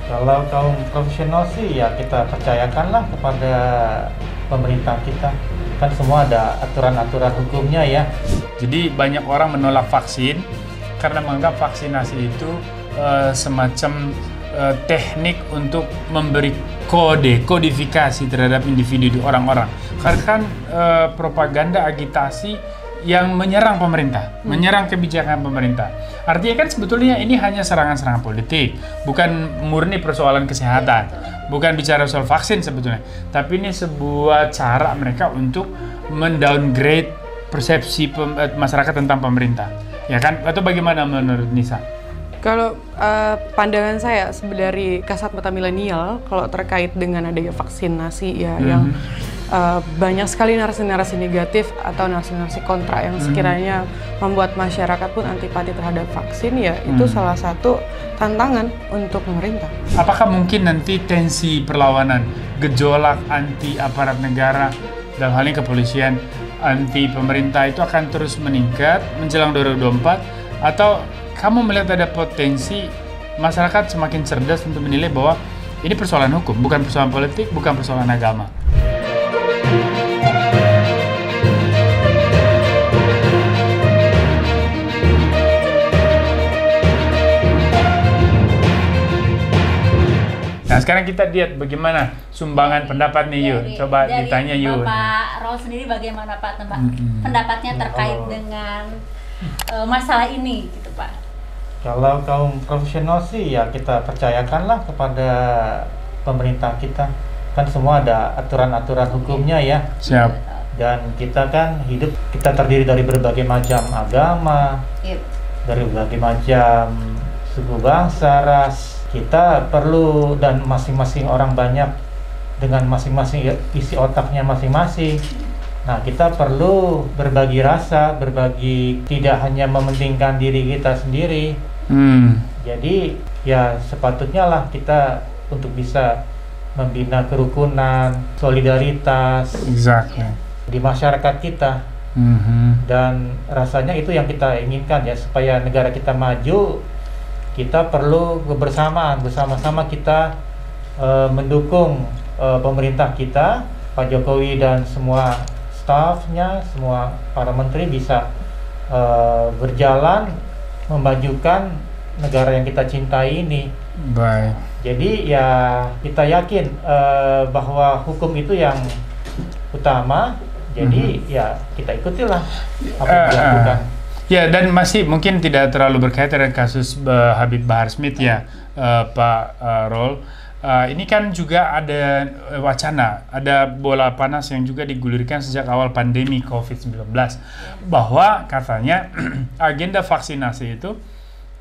Kalau kaum profesional sih ya kita percayakanlah kepada pemerintah kita. Kan semua ada aturan-aturan hukumnya ya. Jadi banyak orang menolak vaksin karena menganggap vaksinasi itu semacam teknik untuk memberi kodifikasi terhadap individu orang-orang. Karena kan propaganda agitasi yang menyerang pemerintah, menyerang kebijakan pemerintah. Artinya kan sebetulnya ini hanya serangan-serangan politik, bukan murni persoalan kesehatan, bukan bicara soal vaksin sebetulnya. Tapi ini sebuah cara mereka untuk mendowngrade persepsi masyarakat tentang pemerintah, ya kan? Atau bagaimana menurut Nisa? Kalau pandangan saya dari kasat mata milenial, kalau terkait dengan adanya vaksinasi ya, yang banyak sekali narasi-narasi negatif atau narasi-narasi kontra yang sekiranya membuat masyarakat pun antipati terhadap vaksin, ya itu salah satu tantangan untuk pemerintah. Apakah mungkin nanti tensi perlawanan, gejolak anti aparat negara, dalam hal ini kepolisian, anti pemerintah itu akan terus meningkat menjelang 2024, atau kamu melihat ada potensi masyarakat semakin cerdas untuk menilai bahwa ini persoalan hukum, bukan persoalan politik, bukan persoalan agama? Nah, sekarang kita lihat bagaimana sumbangan pendapat nih, Yu. Coba ditanya Yu. Bapak Rol sendiri bagaimana Pak pendapatnya terkait dengan masalah ini gitu Pak? Kalau kaum profesional sih ya kita percayakanlah kepada pemerintah kita. Kan semua ada aturan-aturan hukumnya ya. Siap. Dan kita kan hidup, kita terdiri dari berbagai macam agama, dari berbagai macam suku bangsa, ras. Kita perlu, dan masing-masing orang banyak dengan masing-masing isi otaknya masing-masing. Nah, kita perlu berbagi rasa, berbagi, tidak hanya mementingkan diri kita sendiri. Jadi ya sepatutnya lah kita untuk bisa membina kerukunan, solidaritas di masyarakat kita. Dan rasanya itu yang kita inginkan ya, supaya negara kita maju. Kita perlu kebersamaan, bersama-sama kita mendukung pemerintah kita, Pak Jokowi dan semua stafnya, semua para menteri bisa berjalan memajukan negara yang kita cintai ini. Baik. Jadi ya kita yakin bahwa hukum itu yang utama. Jadi ya kita ikutilah apa yang dilakukan. Ya, dan masih mungkin tidak terlalu berkaitan dengan kasus Habib Bahar Smith ya, Pak Rol. Ini kan juga ada wacana, ada bola panas yang juga digulirkan sejak awal pandemi COVID-19, bahwa katanya agenda vaksinasi itu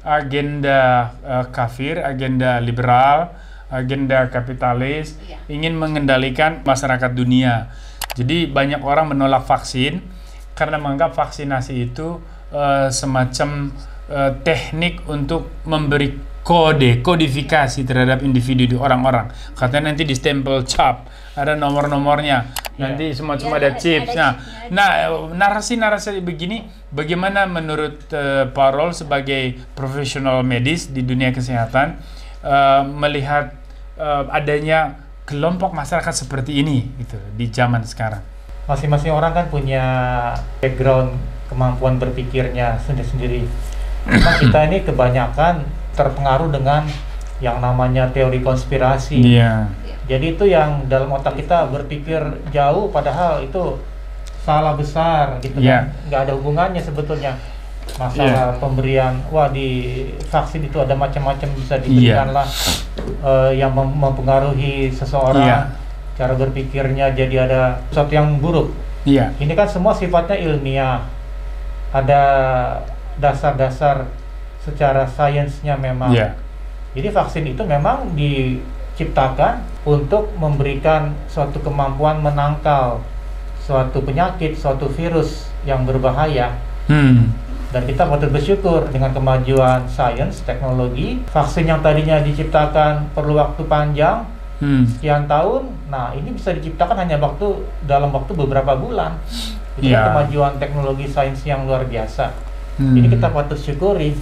agenda kafir, agenda liberal, agenda kapitalis, ingin mengendalikan masyarakat dunia. Jadi banyak orang menolak vaksin karena menganggap vaksinasi itu semacam teknik untuk memberi kodifikasi terhadap individu orang-orang. Katanya nanti di stempel cap, ada nomor-nomornya, nanti semacam ada chips. Nah, narasi-narasi begini, bagaimana menurut Pak Rol sebagai profesional medis di dunia kesehatan melihat adanya kelompok masyarakat seperti ini gitu di zaman sekarang? Masing-masing orang kan punya background, kemampuan berpikirnya sendiri-sendiri. Memang kita ini kebanyakan terpengaruh dengan yang namanya teori konspirasi. Jadi itu yang dalam otak kita berpikir jauh, padahal itu salah besar gitu kan. Nggak ada hubungannya sebetulnya. Masalah pemberian, wah di vaksin itu ada macam-macam bisa diberikan lah yang mempengaruhi seseorang. Cara berpikirnya jadi ada sesuatu yang buruk. Ini kan semua sifatnya ilmiah. Ada dasar-dasar secara sainsnya memang. Jadi vaksin itu memang diciptakan untuk memberikan suatu kemampuan menangkal suatu penyakit, suatu virus yang berbahaya. Dan kita patut bersyukur dengan kemajuan sains, teknologi. Vaksin yang tadinya diciptakan perlu waktu panjang, sekian tahun, nah ini bisa diciptakan hanya dalam waktu beberapa bulan. Itu kemajuan teknologi sains yang luar biasa. Jadi kita patut syukuri.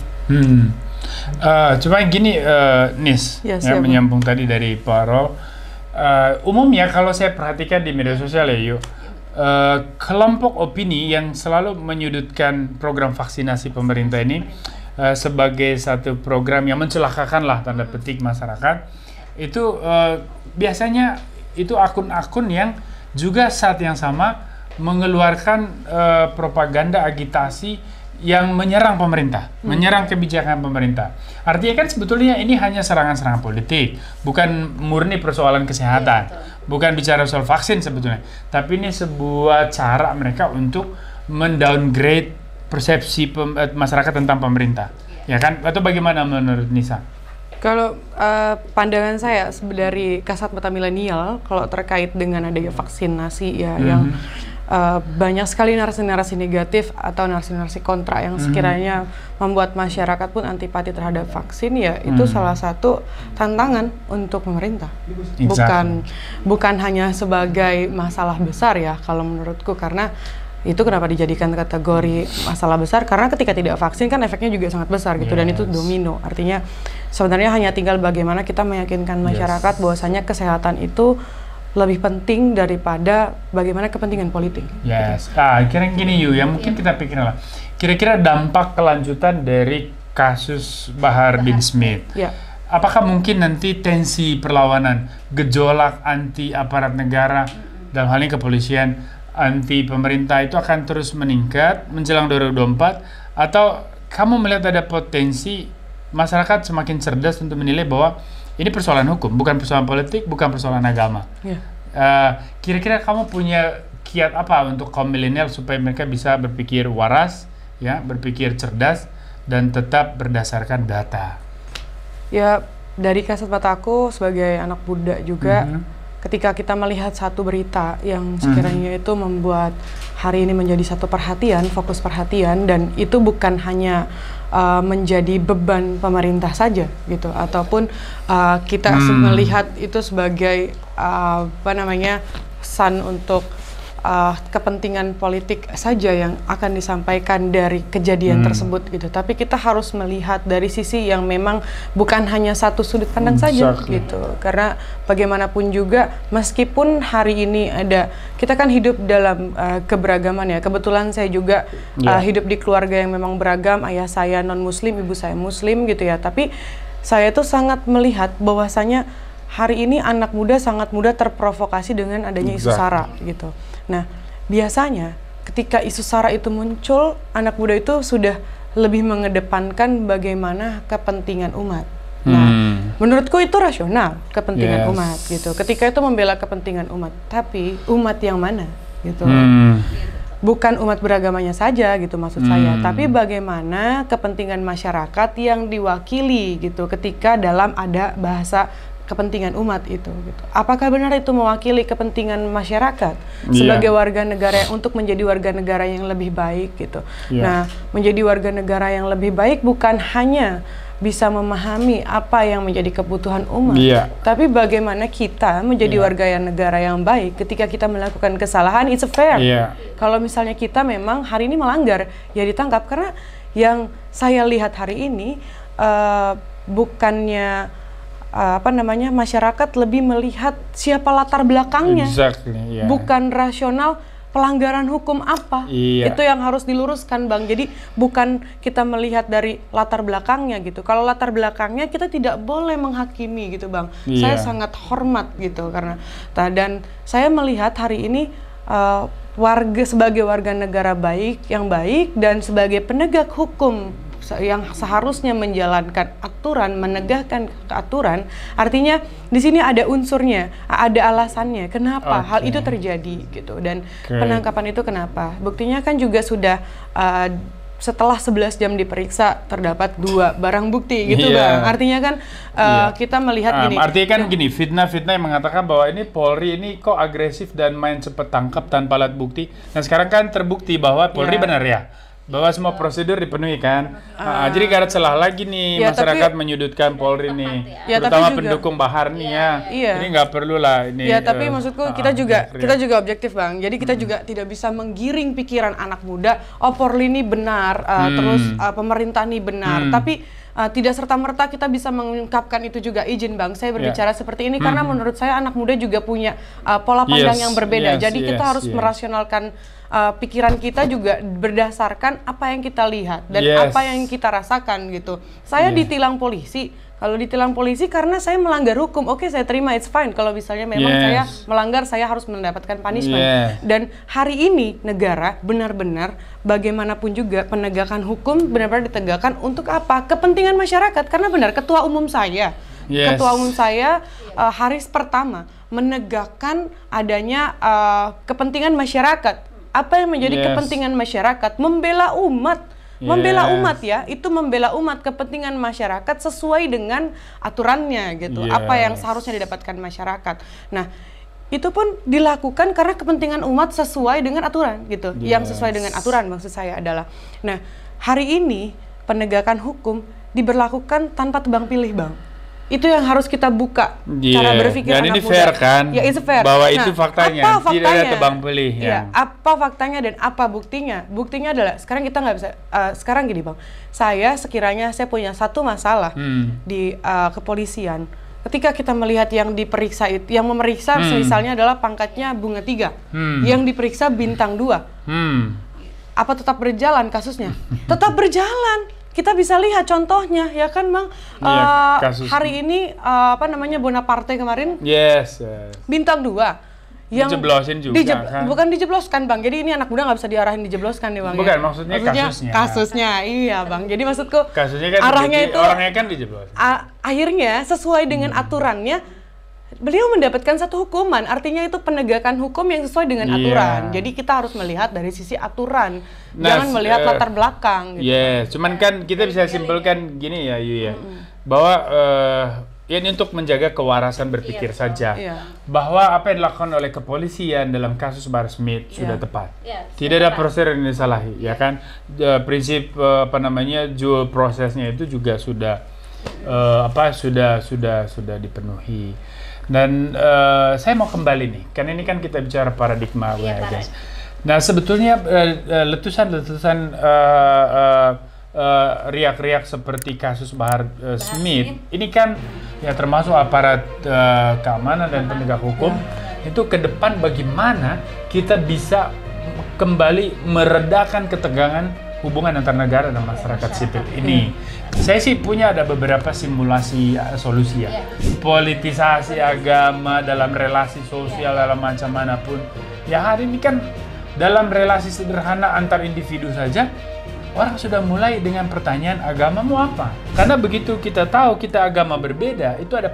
Cuma gini, Nis, Ya, ya, siap, menyambung tadi dari Pak Rol. Umumnya kalau saya perhatikan di media sosial ya, yuk, kelompok opini yang selalu menyudutkan program vaksinasi pemerintah ini sebagai satu program yang mencelakakan lah tanda petik masyarakat, itu biasanya itu akun-akun yang juga saat yang sama mengeluarkan propaganda agitasi yang menyerang pemerintah, menyerang kebijakan pemerintah. Artinya kan sebetulnya ini hanya serangan-serangan politik, bukan murni persoalan kesehatan, bukan bicara soal vaksin sebetulnya. Tapi ini sebuah cara mereka untuk mendowngrade persepsi masyarakat tentang pemerintah, ya kan? Atau bagaimana menurut Nisa? Kalau pandangan saya dari kasat mata milenial, kalau terkait dengan adanya vaksinasi ya, yang banyak sekali narasi-narasi negatif atau narasi-narasi kontra yang sekiranya membuat masyarakat pun antipati terhadap vaksin, ya itu salah satu tantangan untuk pemerintah. Bukan hanya sebagai masalah besar ya kalau menurutku, karena itu kenapa dijadikan kategori masalah besar, karena ketika tidak vaksin kan efeknya juga sangat besar gitu, dan itu domino. Artinya sebenarnya hanya tinggal bagaimana kita meyakinkan masyarakat bahwasanya kesehatan itu lebih penting daripada bagaimana kepentingan politik. Yes. Kira-kira gini Yu, yang mungkin kita pikir lah, kira-kira dampak kelanjutan dari kasus Bahar bin Smith. Ya. Apakah mungkin nanti tensi perlawanan, gejolak anti aparat negara, dalam hal ini kepolisian, anti pemerintah itu akan terus meningkat menjelang 2024, atau kamu melihat ada potensi masyarakat semakin cerdas untuk menilai bahwa ini persoalan hukum, bukan persoalan politik, bukan persoalan agama. Kira-kira kamu punya kiat apa untuk kaum milenial supaya mereka bisa berpikir waras, ya, berpikir cerdas, dan tetap berdasarkan data? Ya, dari kasat mataku sebagai anak muda juga, ketika kita melihat satu berita yang sekiranya itu membuat hari ini menjadi satu perhatian, fokus perhatian, dan itu bukan hanya menjadi beban pemerintah saja gitu, ataupun kita melihat itu sebagai pesan untuk kepentingan politik saja yang akan disampaikan dari kejadian tersebut gitu. Tapi kita harus melihat dari sisi yang memang bukan hanya satu sudut pandang saja gitu. Karena bagaimanapun juga, meskipun hari ini kita kan hidup dalam keberagaman ya. Kebetulan saya juga hidup di keluarga yang memang beragam. Ayah saya non muslim, ibu saya muslim gitu ya. Tapi saya tuh sangat melihat bahwasanya hari ini anak muda sangat mudah terprovokasi dengan adanya isu SARA gitu. Nah, biasanya ketika isu SARA itu muncul, anak muda itu sudah lebih mengedepankan bagaimana kepentingan umat. Nah, menurutku itu rasional, kepentingan umat gitu. Ketika itu membela kepentingan umat, tapi umat yang mana gitu. Bukan umat beragamanya saja gitu maksud saya, tapi bagaimana kepentingan masyarakat yang diwakili gitu ketika dalam ada bahasa kepentingan umat itu gitu. Apakah benar itu mewakili kepentingan masyarakat sebagai warga negara untuk menjadi warga negara yang lebih baik gitu. Nah, menjadi warga negara yang lebih baik bukan hanya bisa memahami apa yang menjadi kebutuhan umat, tapi bagaimana kita menjadi warga negara yang baik ketika kita melakukan kesalahan. It's fair. Kalau misalnya kita memang hari ini melanggar, ya ditangkap. Karena yang saya lihat hari ini bukannya masyarakat lebih melihat siapa latar belakangnya, bukan rasional pelanggaran hukum apa. Itu yang harus diluruskan, Bang. Jadi bukan kita melihat dari latar belakangnya gitu. Kalau latar belakangnya kita tidak boleh menghakimi gitu, Bang. Saya sangat hormat gitu karena dan saya melihat hari ini sebagai warga negara yang baik dan sebagai penegak hukum yang seharusnya menjalankan aturan, menegakkan aturan, artinya di sini ada unsurnya, ada alasannya kenapa hal itu terjadi gitu, dan penangkapan itu kenapa. Buktinya kan juga sudah setelah 11 jam diperiksa terdapat 2 barang bukti gitu, Bang. Artinya kan kita melihat gini. Artinya kan gini, fitnah-fitnah yang mengatakan bahwa ini Polri ini kok agresif dan main cepet tangkap tanpa alat bukti. Nah sekarang kan terbukti bahwa Polri benar ya, bahwa semua prosedur dipenuhi kan. Jadi gak ada celah lagi nih masyarakat menyudutkan Polri nih, terutama pendukung Bahar nih ya. Jadi nggak perlu lah ini. Ya tapi maksudku kita juga objektif, Bang. Jadi kita juga tidak bisa menggiring pikiran anak muda. Oh Polri ini benar, terus pemerintah ini benar. Tapi tidak serta-merta kita bisa mengungkapkan itu juga. Izin Bang, saya berbicara seperti ini karena menurut saya anak muda juga punya pola pandang yang berbeda. Jadi kita harus merasionalkan pikiran kita juga berdasarkan apa yang kita lihat dan apa yang kita rasakan gitu. Saya ditilang polisi. Kalau ditilang polisi karena saya melanggar hukum, oke saya terima, it's fine. Kalau misalnya memang saya melanggar, saya harus mendapatkan punishment. Dan hari ini negara benar-benar bagaimanapun juga penegakan hukum benar-benar ditegakkan untuk apa? Kepentingan masyarakat. Karena benar ketua umum saya Haris pertama menegakkan adanya kepentingan masyarakat. Apa yang menjadi kepentingan masyarakat? Membela umat. Membela umat ya, itu membela umat, kepentingan masyarakat sesuai dengan aturannya gitu. Apa yang seharusnya didapatkan masyarakat. Nah, itu pun dilakukan karena kepentingan umat sesuai dengan aturan gitu. Yang sesuai dengan aturan maksud saya adalah. Nah, hari ini penegakan hukum diberlakukan tanpa tebang pilih, Bang. Itu yang harus kita buka cara berpikir dan anak ini muda. fair kan? Ya, it's fair. Bahwa itu faktanya, tidak ada tebang pilih. Apa faktanya dan apa buktinya? Buktinya adalah sekarang kita nggak bisa. Sekarang gini Bang, sekiranya saya punya satu masalah di kepolisian. Ketika kita melihat yang diperiksa itu, yang memeriksa misalnya adalah pangkatnya bunga 3, yang diperiksa bintang 2. Apa tetap berjalan kasusnya? Tetap berjalan. Kita bisa lihat contohnya, ya kan Bang? Hari ini, Bonaparte kemarin, bintang 2. Yang dijeblosin juga kan? Bukan dijebloskan Bang, jadi ini anak muda nggak bisa diarahin dijebloskan nih Bang. Bukan, maksudnya kasusnya, iya Bang. Jadi maksudku, kasusnya kan arahnya itu, orangnya kan dijeblosin. Akhirnya sesuai dengan aturannya, beliau mendapatkan satu hukuman, artinya itu penegakan hukum yang sesuai dengan aturan. Jadi kita harus melihat dari sisi aturan, jangan melihat latar belakang. Gitu. Cuman kan kita bisa simpulkan gini ya, Yu ya, bahwa ini untuk menjaga kewarasan berpikir saja, bahwa apa yang dilakukan oleh kepolisian dalam kasus Bahar Smith sudah tepat. Tidak ada proses yang disalahi, ya kan? Prinsip due prosesnya itu juga sudah sudah dipenuhi. Dan saya mau kembali nih, karena ini kan kita bicara paradigma, guys. Nah, sebetulnya letusan-letusan riak-riak seperti kasus Bahar Smith ini kan ya termasuk aparat keamanan dan penegak hukum itu ke depan bagaimana kita bisa kembali meredakan ketegangan hubungan antar negara dan masyarakat sipil ini. Saya sih punya ada beberapa simulasi solusi ya. Politisasi agama dalam relasi sosial dalam macam manapun. Ya hari ini kan dalam relasi sederhana antar individu saja orang sudah mulai dengan pertanyaan agamamu apa? Karena begitu kita tahu kita agama berbeda, itu ada